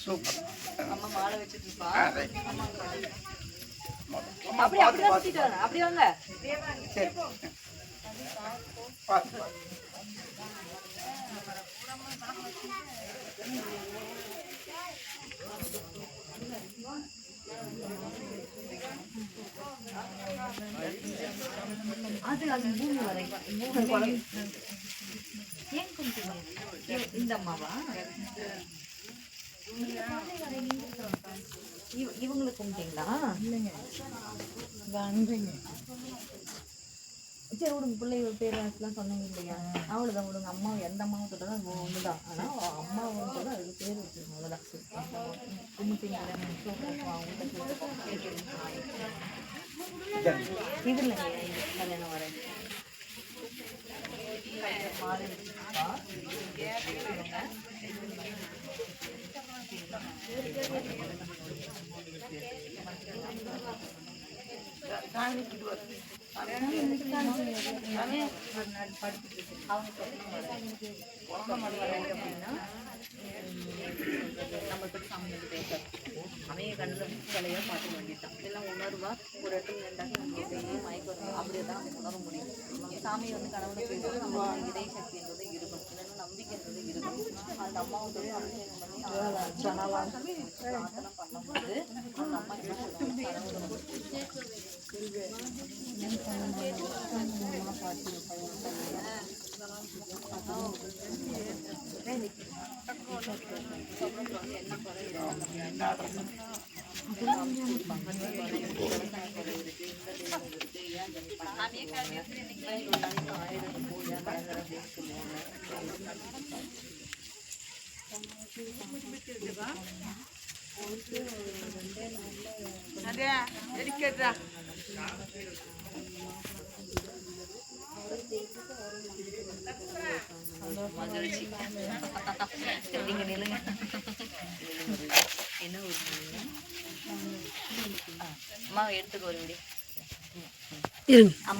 Super. அம்மா மாலை வச்சிட்டு இருப்பா. அம்மா அப்படி அப்படி சுத்திட்டு வாங்க. அப்படி வாங்க. சரி பார்த்து அது அது பூமி வரை ஏன் கும்பிட்டீங்க? இந்த அம்மாவா? இவங்களுக்கு கும்பிட்டீங்களா? இல்லைங்க, அன்புங்க. சரி விடுங்க, பிள்ளை பேரெல்லாம் சொன்னீங்க இல்லையா? அவ்வளோதான் விடுங்க. அம்மா எந்த அம்மாவும் தொட்டாலும் அது ஒன்று தான். ஆனால் அம்மாவும் கூட அதுக்கு பேர் வச்சுருங்க. அவ்வளோதான். கும்பிட்டீங்க இது இல்லைங்க, கல்யாணம் வரேன் மாலை வச்சுருப்பா. நம்ம பற்றி சாமி வந்து பேசாது அமைய கண்ணில் சிலையாக பார்க்க வேண்டியதுதான். இதெல்லாம் உணர்வா ஒரு இடத்துல ரெண்டாக நம்ம பெரிய மயக்கம் அப்படியே தான் நம்ம உணர முடியும். சாமியை வந்து கனவுல பேசுறது நம்ம இதய சக்தின்றது இருக்கும், இல்லைன்னா நம்பிக்கைன்றது இருக்கும். அந்த அம்மாவோட அபிஷேகம் பண்ணி பிரார்த்தனை பண்ணும்போது அந்த அம்மா என்ன சொல்லுவாங்க, என்ன ஒரு அம்மா எடுத்துக்க ஒரு விடி அம்மா